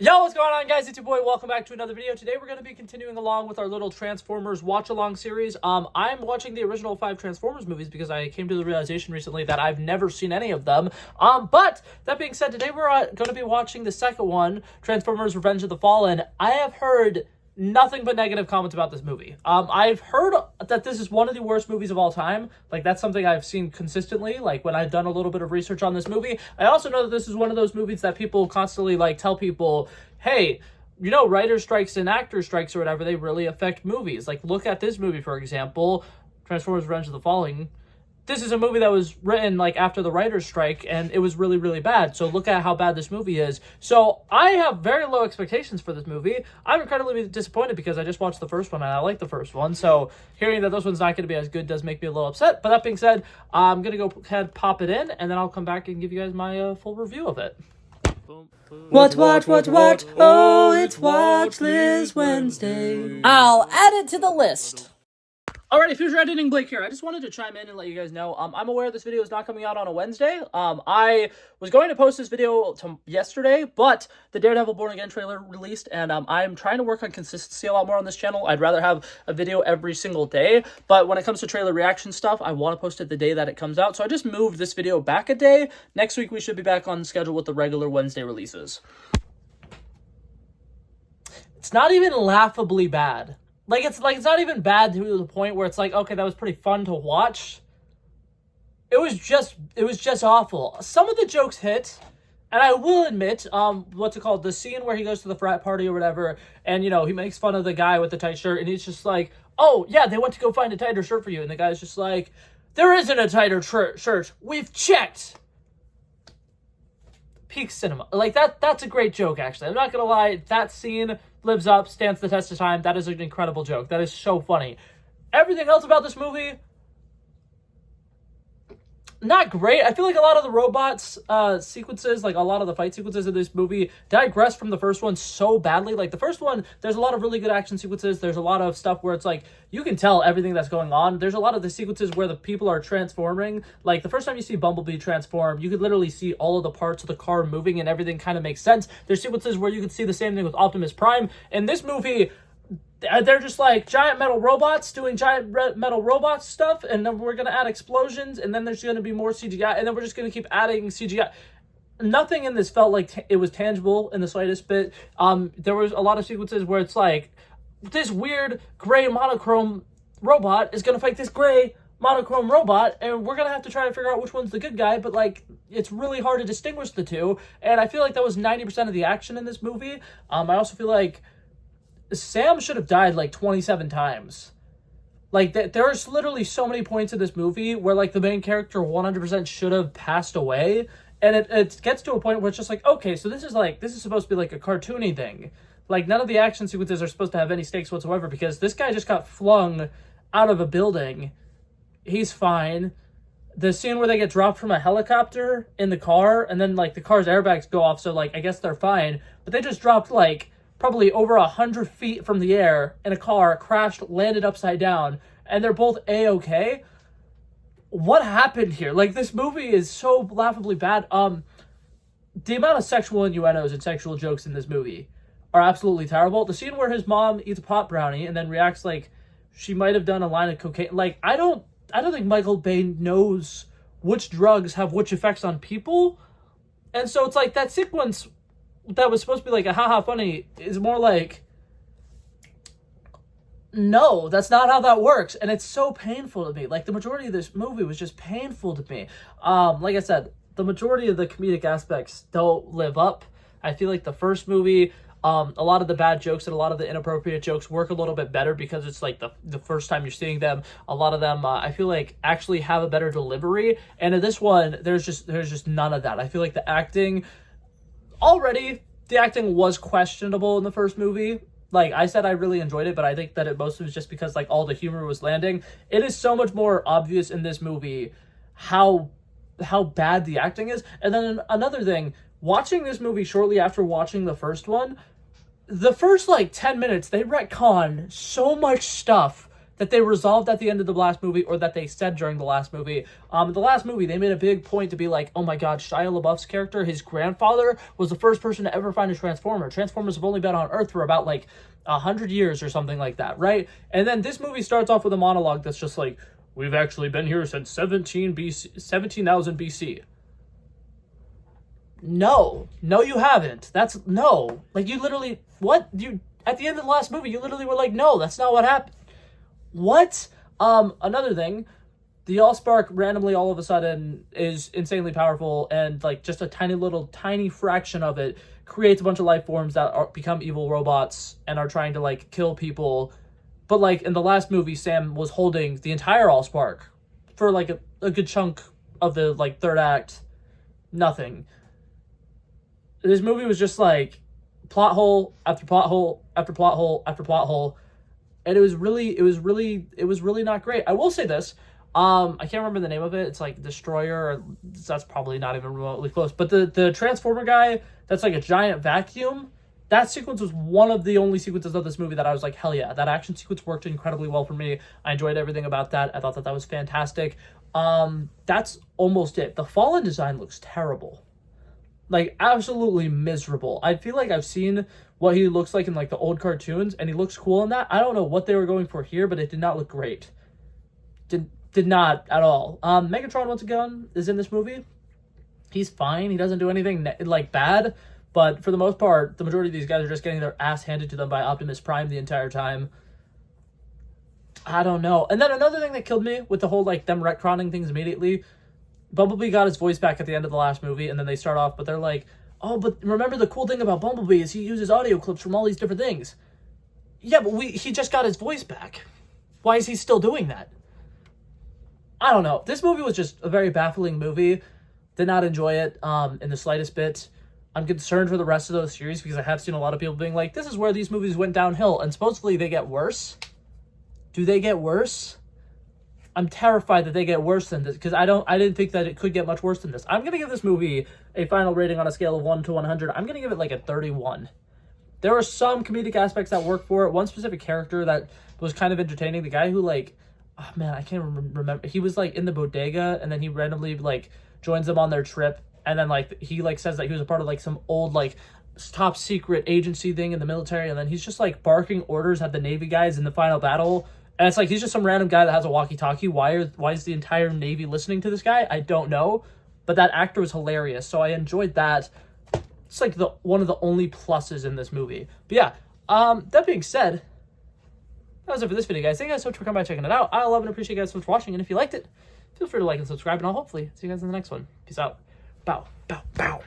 Yo, what's going on, guys? It's your boy. Welcome back to another video. Today we're going to be continuing along with our little Transformers watch-along series. I'm watching the original 5 Transformers movies because I came to the realization recently that I've never seen any of them. But that being said, today we're going to be watching the second one, Transformers Revenge of the Fallen. I have heard nothing but negative comments about this movie. I've heard that this is one of the worst movies of all time. Like, that's something I've seen consistently, like, when I've done a little bit of research on this movie. I also know that this is one of those movies that people constantly, like, tell people, hey, you know, writer strikes and actor strikes or whatever, they really affect movies. Like, look at this movie, for example, Transformers Revenge of the Fallen. This is a movie that was written like after the writer's strike, and it was really, really bad. So look at how bad this movie is. So I have very low expectations for this movie. I'm incredibly disappointed because I just watched the first one and I like the first one. So hearing that this one's not going to be as good does make me a little upset. But that being said, I'm going to go ahead, pop it in, and then I'll come back and give you guys my full review of it. Watch, oh, it's Watch List Wednesday. I'll add it to the list. Alrighty, Future Editing Blake here. I just wanted to chime in and let you guys know, I'm aware this video is not coming out on a Wednesday. I was going to post this video yesterday, but the Daredevil Born Again trailer released, and I'm trying to work on consistency a lot more on this channel. I'd rather have a video every single day, but when it comes to trailer reaction stuff, I want to post it the day that it comes out, so I just moved this video back a day. Next week, we should be back on schedule with the regular Wednesday releases. It's not even laughably bad. It's not even bad to the point where it's like, okay, that was pretty fun to watch. It was just awful. Some of the jokes hit, and I will admit, what's it called? The scene where he goes to the frat party or whatever, and, you know, he makes fun of the guy with the tight shirt, and he's just like, oh, yeah, they went to go find a tighter shirt for you. And the guy's just like, there isn't a tighter shirt. We've checked. Peak cinema. Like, that's a great joke, actually. I'm not gonna lie, that scene lives up, stands the test of time. That is an incredible joke. That is so funny. Everything else about this movie, not great. I feel like a lot of the robots sequences, like a lot of the fight sequences in this movie, digress from the first one so badly. Like, the first one, there's a lot of really good action sequences. There's a lot of stuff where it's like, you can tell everything that's going on. There's a lot of the sequences where the people are transforming. Like, the first time you see Bumblebee transform, you could literally see all of the parts of the car moving and everything kind of makes sense. There's sequences where you could see the same thing with Optimus Prime. In this movie, they're just like giant metal robots doing giant metal robot stuff, and then we're going to add explosions, and then there's going to be more CGI, and then we're just going to keep adding CGI. Nothing in this felt like it was tangible in the slightest bit. There was a lot of sequences where it's like, this weird gray monochrome robot is going to fight this gray monochrome robot, and we're going to have to try to figure out which one's the good guy, but, like, it's really hard to distinguish the two, and I feel like that was 90% of the action in this movie. I also feel like Sam should have died like 27 times. Like, there's literally so many points in this movie where, like, the main character 100% should have passed away. And it gets to a point where it's just like, okay, so this is supposed to be like a cartoony thing. Like, none of the action sequences are supposed to have any stakes whatsoever because this guy just got flung out of a building. He's fine. The scene where they get dropped from a helicopter in the car, and then, like, the car's airbags go off, so, like, I guess they're fine. But they just dropped, like, probably over 100 feet from the air in a car, crashed, landed upside down, and they're both A-okay. What happened here? Like, this movie is so laughably bad. The amount of sexual innuendos and sexual jokes in this movie are absolutely terrible. The scene where his mom eats a pot brownie and then reacts like she might have done a line of cocaine. Like, I don't think Michael Bay knows which drugs have which effects on people. And so it's like that sequence that was supposed to be like a haha funny is more like, no, that's not how that works. And it's so painful to me. Like, the majority of this movie was just painful to me. Like I said, the majority of the comedic aspects don't live up. I feel like the first movie, a lot of the bad jokes and a lot of the inappropriate jokes work a little bit better because it's like the first time you're seeing them. A lot of them, I feel like, actually have a better delivery. And in this one, there's just none of that. I feel like the acting, already, the acting was questionable in the first movie. Like I said, I really enjoyed it, but I think that it mostly was just because, like, all the humor was landing. It is so much more obvious in this movie how bad the acting is. And then another thing, watching this movie shortly after watching the first one, the first, like, 10 minutes, they retcon so much stuff that they resolved at the end of the last movie or that they said during the last movie. The last movie, they made a big point to be like, oh my god, Shia LaBeouf's character, his grandfather, was the first person to ever find a Transformer. Transformers have only been on Earth for about like 100 years or something like that, right? And then this movie starts off with a monologue that's just like, we've actually been here since 17,000 BC. No, you haven't. That's no. Like, you literally, what? You, at the end of the last movie, you literally were like, no, that's not what happened. What? Another thing, the Allspark randomly all of a sudden is insanely powerful, and like just a tiny fraction of it creates a bunch of life forms that become evil robots and are trying to like kill people. But like in the last movie, Sam was holding the entire Allspark for like a good chunk of the like third act. Nothing. This movie was just like plot hole after plot hole after plot hole after plot hole. And it was really not great. I will say this. I can't remember the name of it. It's like Destroyer. Or, that's probably not even remotely close. But the Transformer guy that's like a giant vacuum, that sequence was one of the only sequences of this movie that I was like, hell yeah. That action sequence worked incredibly well for me. I enjoyed everything about that. I thought that was fantastic. That's almost it. The Fallen design looks terrible. Like, absolutely miserable. I feel like I've seen what he looks like in like the old cartoons, and he looks cool in that. I don't know what they were going for here, but it did not look great. Did not at all. Megatron once again is in this movie. He's fine. He doesn't do anything like bad, but for the most part, the majority of these guys are just getting their ass handed to them by Optimus Prime the entire time. I don't know. And then another thing that killed me with the whole like them retconning things immediately, Bumblebee got his voice back at the end of the last movie, and then they start off, but they're like, oh, but remember the cool thing about Bumblebee is he uses audio clips from all these different things. Yeah, but he just got his voice back. Why is he still doing that? I don't know. This movie was just a very baffling movie. Did not enjoy it in the slightest bit. I'm concerned for the rest of the series because I have seen a lot of people being like, this is where these movies went downhill, and supposedly they get worse. Do they get worse? I'm terrified that they get worse than this because I didn't think that it could get much worse than this. I'm going to give this movie a final rating on a scale of 1 to 100. I'm going to give it like a 31. There are some comedic aspects that work for it. One specific character that was kind of entertaining. The guy who like, oh man, I can't remember. He was like in the bodega and then he randomly like joins them on their trip. And then like he like says that he was a part of like some old like top secret agency thing in the military. And then he's just like barking orders at the Navy guys in the final battle. And it's like, he's just some random guy that has a walkie-talkie. Why is the entire Navy listening to this guy? I don't know. But that actor was hilarious, so I enjoyed that. It's like one of the only pluses in this movie. But yeah, that being said, that was it for this video, guys. Thank you guys so much for coming by and checking it out. I love and appreciate you guys so much for watching. And if you liked it, feel free to like and subscribe. And I'll hopefully see you guys in the next one. Peace out. Bow, bow, bow.